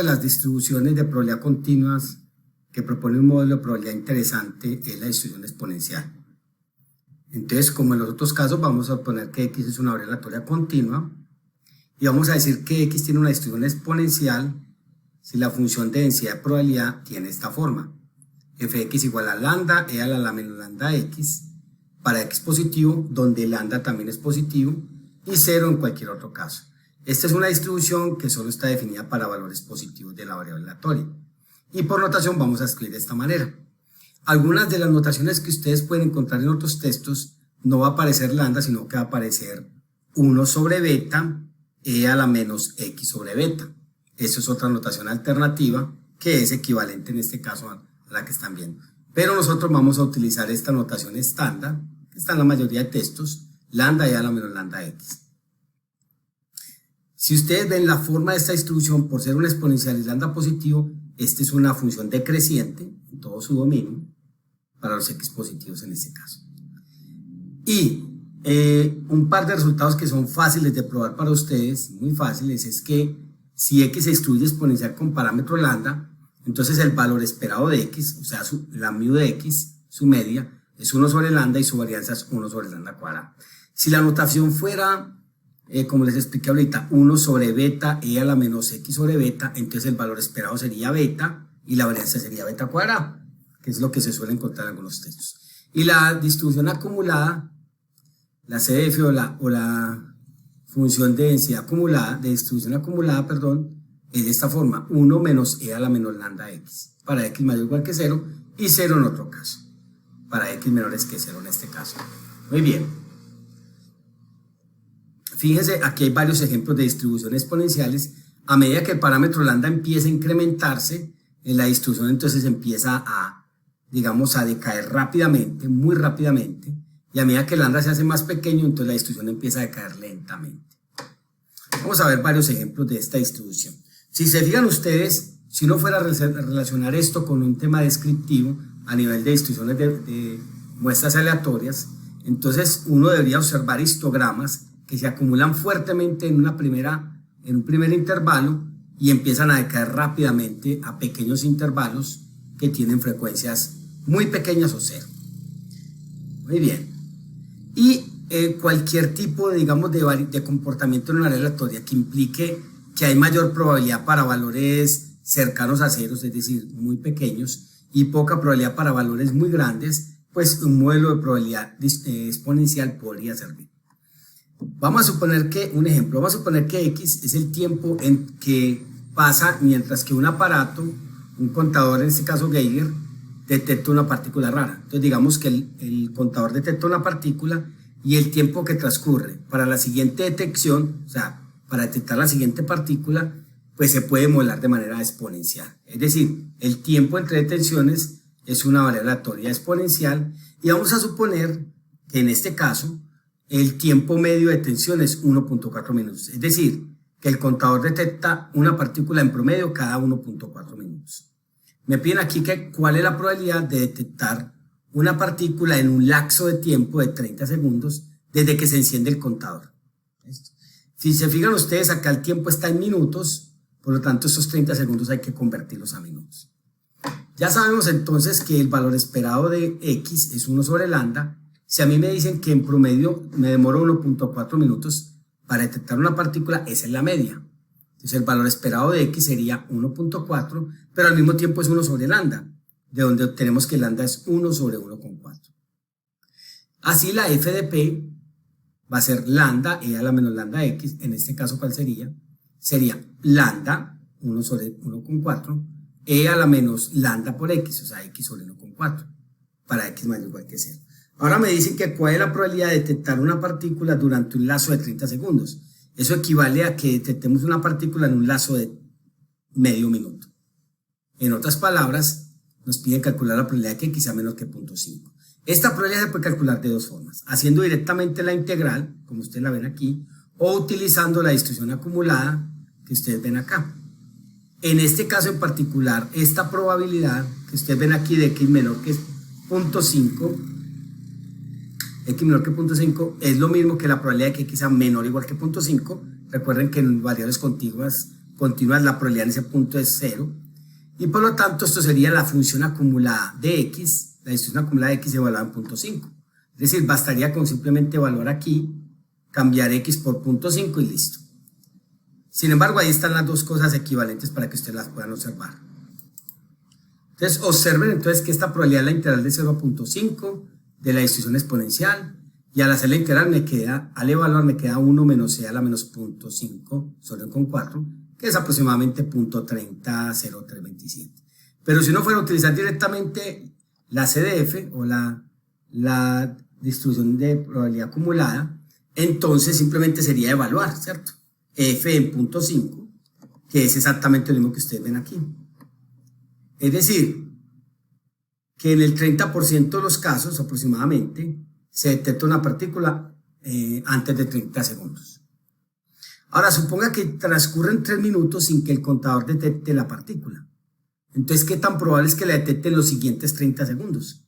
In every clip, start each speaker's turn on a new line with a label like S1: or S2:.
S1: de las distribuciones de probabilidad continuas que propone un modelo de probabilidad interesante es la distribución exponencial. Entonces, como en los otros casos, vamos a suponer que X es una variable aleatoria continua y vamos a decir que X tiene una distribución exponencial si la función de densidad de probabilidad tiene esta forma: fx igual a lambda e a la menos lambda x para x positivo, donde lambda también es positivo, y 0 en cualquier otro caso. Esta es una distribución que solo está definida para valores positivos de la variable aleatoria. Y por notación vamos a escribir de esta manera. Algunas de las notaciones que ustedes pueden encontrar en otros textos no va a aparecer lambda, sino que va a aparecer 1 sobre beta e a la menos x sobre beta. Eso es otra notación alternativa que es equivalente en este caso a la que están viendo. Pero nosotros vamos a utilizar esta notación estándar, que está en la mayoría de textos, lambda e a la menos lambda x. Si ustedes ven la forma de esta distribución, por ser una exponencial y lambda positivo, esta es una función decreciente en todo su dominio para los x positivos en este caso. Y un par de resultados que son fáciles de probar para ustedes, muy fáciles, es que si x se distribuye exponencial con parámetro lambda, entonces el valor esperado de x, o sea, la mu de x, su media, es 1 sobre lambda y su varianza es 1 sobre lambda cuadrada. Si la notación fuera, como les expliqué ahorita, 1 sobre beta e a la menos x sobre beta, entonces el valor esperado sería beta y la varianza sería beta cuadrada, que es lo que se suele encontrar en algunos textos. Y la distribución acumulada, la CDF o la función de densidad acumulada, de distribución acumulada, perdón, es de esta forma: 1 menos e a la menos lambda x, para x mayor o igual que 0, y 0 en otro caso, para x menores que 0 en este caso. Muy bien. Fíjense, aquí hay varios ejemplos de distribuciones exponenciales. A medida que el parámetro lambda empieza a incrementarse, la distribución entonces empieza a, digamos, a decaer rápidamente, muy rápidamente, y a medida que el lambda se hace más pequeño, entonces la distribución empieza a decaer lentamente. Vamos a ver varios ejemplos de esta distribución. Si se fijan ustedes, si uno fuera a relacionar esto con un tema descriptivo a nivel de distribuciones de muestras aleatorias, entonces uno debería observar histogramas que se acumulan fuertemente en un primer intervalo y empiezan a decaer rápidamente a pequeños intervalos que tienen frecuencias muy pequeñas o cero. Muy bien. Y cualquier tipo de, digamos, de comportamiento en una área aleatoria que implique que hay mayor probabilidad para valores cercanos a ceros, es decir, muy pequeños, y poca probabilidad para valores muy grandes, pues un modelo de probabilidad exponencial podría servir. Vamos a suponer que, un ejemplo, vamos a suponer que x es el tiempo en que pasa mientras que un aparato, un contador, en este caso Geiger, detecta una partícula rara. Entonces digamos que el contador detecta una partícula y el tiempo que transcurre para la siguiente detección, o sea, para detectar la siguiente partícula, pues se puede modelar de manera exponencial. Es decir, el tiempo entre detecciones es una variable aleatoria exponencial y vamos a suponer que en este caso el tiempo medio de detención es 1.4 minutos. Es decir, que el contador detecta una partícula en promedio cada 1.4 minutos. Me piden aquí que cuál es la probabilidad de detectar una partícula en un lapso de tiempo de 30 segundos desde que se enciende el contador. ¿Listo? Si se fijan ustedes, acá el tiempo está en minutos, por lo tanto estos 30 segundos hay que convertirlos a minutos. Ya sabemos entonces que el valor esperado de x es 1 sobre lambda. Si a mí me dicen que en promedio me demoro 1.4 minutos para detectar una partícula, esa es la media. Entonces el valor esperado de x sería 1.4, pero al mismo tiempo es 1 sobre lambda, de donde obtenemos que lambda es 1 sobre 1.4. Así la f de p va a ser lambda e a la menos lambda x. En este caso, ¿cuál sería? Sería lambda 1 sobre 1.4 e a la menos lambda por x, o sea, x sobre 1.4, para x mayor o igual que 0. Ahora me dicen que cuál es la probabilidad de detectar una partícula durante un lapso de 30 segundos. Eso equivale a que detectemos una partícula en un lapso de medio minuto. En otras palabras, nos piden calcular la probabilidad de que x sea menor que 0.5. Esta probabilidad se puede calcular de dos formas: haciendo directamente la integral, como ustedes la ven aquí, o utilizando la distribución acumulada que ustedes ven acá. En este caso en particular, esta probabilidad que ustedes ven aquí de x menor que 0.5, x menor que 0.5 es lo mismo que la probabilidad de que x sea menor o igual que 0.5. Recuerden que en variables contiguas continuas, la probabilidad en ese punto es 0. Y por lo tanto, esto sería la función acumulada de x, la distribución acumulada de x evaluada en punto 5. Es decir, bastaría con simplemente evaluar aquí, cambiar x por punto 5 y listo. Sin embargo, ahí están las dos cosas equivalentes para que ustedes las puedan observar. Entonces, observen entonces que esta probabilidad es la integral de 0 a punto 5 de la distribución exponencial, y al hacer la integral al evaluar me queda 1 menos c a la menos punto 5 sobre con 4, que es aproximadamente punto 30,0327. Pero si uno fuera a utilizar directamente la CDF o la distribución de probabilidad acumulada, entonces simplemente sería evaluar, ¿cierto? F en punto 5, que es exactamente lo mismo que ustedes ven aquí. Es decir, que en el 30% de los casos aproximadamente se detecta una partícula antes de 30 segundos. Ahora, suponga que transcurren 3 minutos sin que el contador detecte la partícula. Entonces, ¿qué tan probable es que la detecte en los siguientes 30 segundos?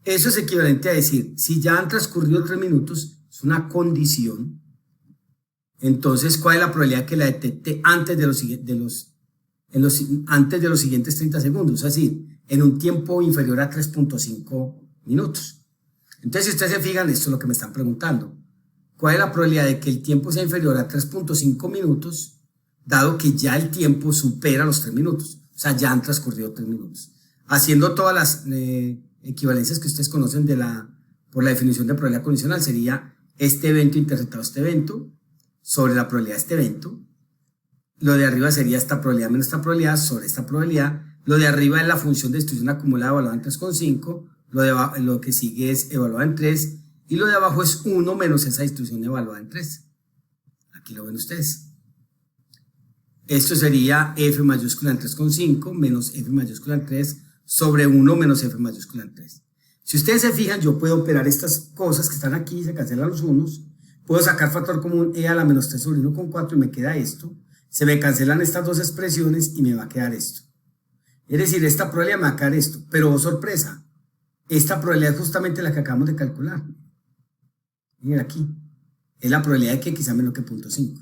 S1: Eso es equivalente a decir, si ya han transcurrido 3 minutos, es una condición, entonces, ¿cuál es la probabilidad que la detecte antes de los siguientes 30 segundos? Es decir, en un tiempo inferior a 3.5 minutos. Entonces, si ustedes se fijan, esto es lo que me están preguntando. ¿Cuál es la probabilidad de que el tiempo sea inferior a 3.5 minutos, dado que ya el tiempo supera los 3 minutos? O sea, ya han transcurrido 3 minutos. Haciendo todas las equivalencias que ustedes conocen por la definición de probabilidad condicional, sería este evento interceptado este evento sobre la probabilidad de este evento. Lo de arriba sería esta probabilidad menos esta probabilidad sobre esta probabilidad. Lo de arriba es la función de distribución acumulada evaluada en 3,5. Lo que sigue es evaluada en 3. Y lo de abajo es 1 menos esa distribución evaluada en 3. Aquí lo ven ustedes. Esto sería f mayúscula en 3,5 menos f mayúscula en 3 sobre 1 menos f mayúscula en 3. Si ustedes se fijan, yo puedo operar estas cosas que están aquí, se cancelan los unos. Puedo sacar factor común e a la menos 3 sobre 1,4 y me queda esto. Se me cancelan estas dos expresiones y me va a quedar esto. Es decir, esta probabilidad me va a quedar esto. Pero, oh, sorpresa, esta probabilidad es justamente la que acabamos de calcular. Miren aquí, es la probabilidad de que x sea menor que 0.5.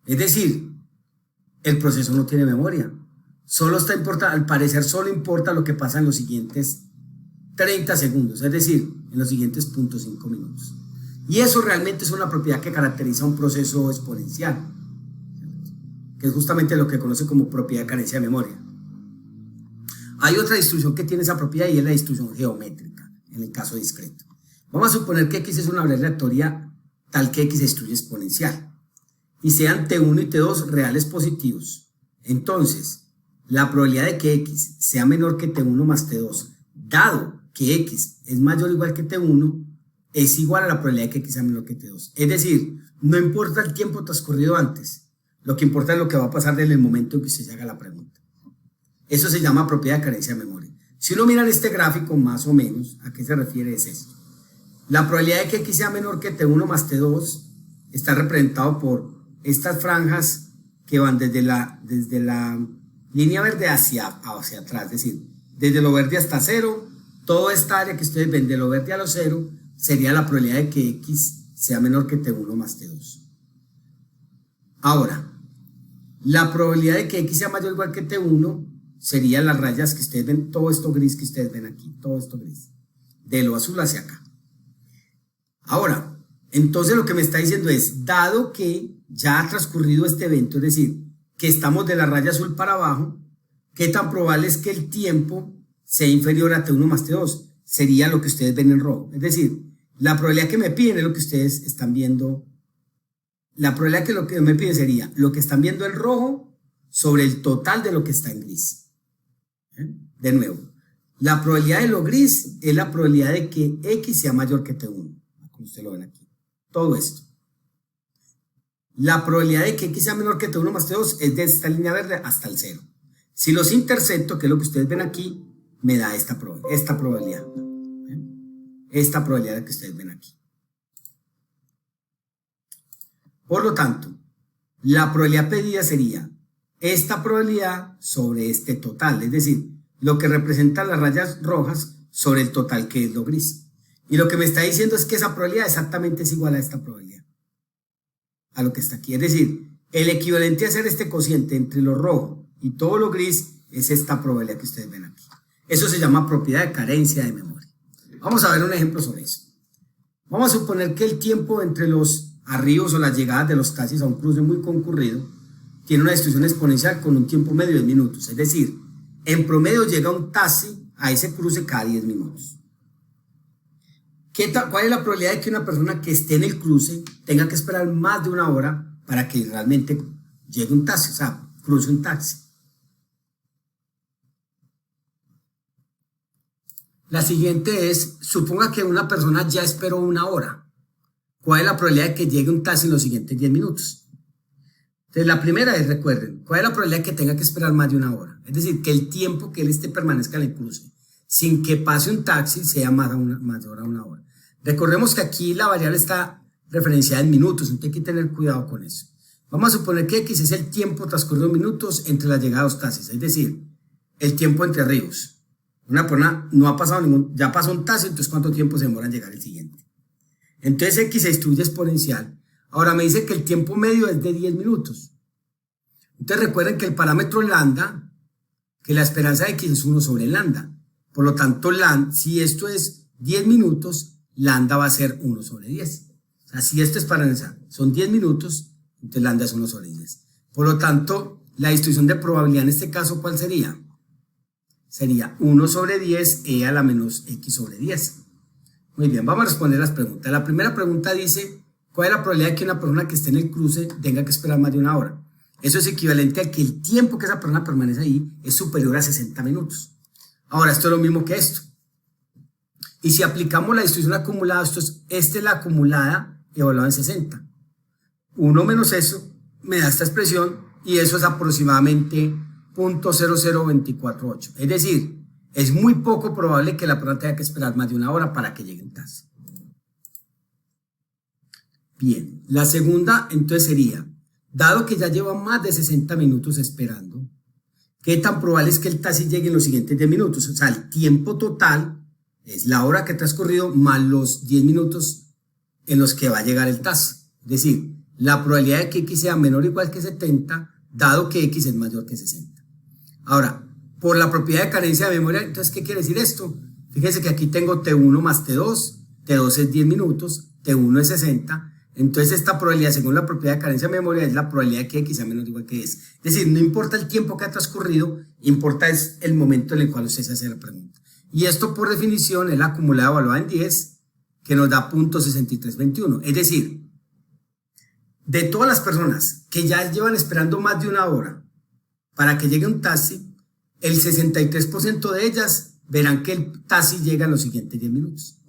S1: Es decir, el proceso no tiene memoria. Al parecer solo importa lo que pasa en los siguientes 30 segundos, es decir, en los siguientes 0.5 minutos. Y eso realmente es una propiedad que caracteriza un proceso exponencial, que es justamente lo que conoce como propiedad de carencia de memoria. Hay otra distribución que tiene esa propiedad y es la distribución geométrica, en el caso discreto. Vamos a suponer que x es una variable aleatoria tal que x se distribuye exponencial y sean t1 y t2 reales positivos. Entonces, la probabilidad de que x sea menor que t1 más t2, dado que x es mayor o igual que t1, es igual a la probabilidad de que x sea menor que t2. Es decir, no importa el tiempo transcurrido antes, lo que importa es lo que va a pasar desde el momento en que usted se haga la pregunta. Eso se llama propiedad de carencia de memoria. Si uno mira en este gráfico, más o menos, ¿a qué se refiere? Es esto. La probabilidad de que x sea menor que t1 más t2 está representado por estas franjas que van desde la línea verde hacia atrás, es decir, desde lo verde hasta 0, toda esta área que ustedes ven de lo verde a lo 0 sería la probabilidad de que x sea menor que t1 más t2. Ahora, la probabilidad de que x sea mayor o igual que t1 serían las rayas que ustedes ven, todo esto gris que ustedes ven aquí, todo esto gris, de lo azul hacia acá. Ahora, entonces lo que me está diciendo es, dado que ya ha transcurrido este evento, es decir, que estamos de la raya azul para abajo, ¿qué tan probable es que el tiempo sea inferior a t1 más t2? Sería lo que ustedes ven en rojo. Es decir, la probabilidad que me piden es lo que ustedes están viendo. La probabilidad que lo que me piden sería lo que están viendo en rojo sobre el total de lo que está en gris. De nuevo, la probabilidad de lo gris es la probabilidad de que x sea mayor que t1. Como ustedes lo ven aquí. Todo esto. La probabilidad de que x sea menor que t1 más t2 es de esta línea verde hasta el 0. Si los intercepto, que es lo que ustedes ven aquí, me da esta probabilidad. Esta probabilidad que ustedes ven aquí. Por lo tanto, la probabilidad pedida sería esta probabilidad sobre este total, es decir, lo que representan las rayas rojas sobre el total que es lo gris. Y lo que me está diciendo es que esa probabilidad exactamente es igual a esta probabilidad, a lo que está aquí. Es decir, El equivalente a hacer este cociente entre lo rojo y todo lo gris es esta probabilidad que ustedes ven aquí. Eso se llama propiedad de carencia de memoria. Vamos a ver un ejemplo sobre eso. Vamos a suponer que el tiempo entre los arribos o las llegadas de los taxis a un cruce muy concurrido tiene una distribución exponencial con un tiempo medio de 10 minutos. Es decir, en promedio llega un taxi a ese cruce cada 10 minutos. ¿Cuál es la probabilidad de que una persona que esté en el cruce tenga que esperar más de una hora para que realmente llegue un taxi, o sea, cruce un taxi? La siguiente es, suponga que una persona ya esperó una hora. ¿Cuál es la probabilidad de que llegue un taxi en los siguientes 10 minutos? Entonces, la primera es, recuerden, ¿cuál es la probabilidad de que tenga que esperar más de una hora? Es decir, que el tiempo que él permanezca en el cruce sin que pase un taxi sea mayor a una hora. Recordemos que aquí la variable está referenciada en minutos, entonces hay que tener cuidado con eso. Vamos a suponer que X es el tiempo transcurrido en minutos entre la llegada de los taxis, es decir, el tiempo entre arribos. Una persona no ha pasado ya pasó un taxi, entonces ¿cuánto tiempo se demora en llegar el siguiente? Entonces X se distribuye exponencial. Ahora me dice que el tiempo medio es de 10 minutos. Entonces recuerden que el parámetro lambda, que la esperanza de X es 1 sobre lambda. Por lo tanto, si esto es 10 minutos, lambda va a ser 1 sobre 10. O sea, si esto es para analizar, son 10 minutos, entonces lambda es 1 sobre 10. Por lo tanto, la distribución de probabilidad en este caso, ¿cuál sería? Sería 1 sobre 10 e a la menos X sobre 10. Muy bien, vamos a responder las preguntas. La primera pregunta dice, ¿cuál es la probabilidad de que una persona que esté en el cruce tenga que esperar más de una hora? Eso es equivalente a que el tiempo que esa persona permanece ahí es superior a 60 minutos. Ahora, esto es lo mismo que esto. Y si aplicamos la distribución acumulada, esta es la acumulada evaluada en 60. 1 menos eso me da esta expresión y eso es aproximadamente 0.00248. Es decir, es muy poco probable que la persona tenga que esperar más de una hora para que llegue el taxi. Bien, la segunda entonces sería, dado que ya lleva más de 60 minutos esperando, ¿qué tan probable es que el taxi llegue en los siguientes 10 minutos? O sea, el tiempo total es la hora que ha transcurrido más los 10 minutos en los que va a llegar el taxi. Es decir, la probabilidad de que X sea menor o igual que 70, dado que X es mayor que 60. Ahora, por la propiedad de carencia de memoria, entonces, ¿qué quiere decir esto? Fíjense que aquí tengo T1 más T2, T2 es 10 minutos, T1 es 60, entonces esta probabilidad, según la propiedad de carencia de memoria, es la probabilidad de que X sea menor o igual que es. Es decir, no importa el tiempo que ha transcurrido, importa es el momento en el cual usted se hace la pregunta. Y esto, por definición, es la acumulada evaluada en 10, que nos da 0.6321. Es decir, de todas las personas que ya llevan esperando más de una hora para que llegue un taxi, el 63% de ellas verán que el taxi llega en los siguientes 10 minutos.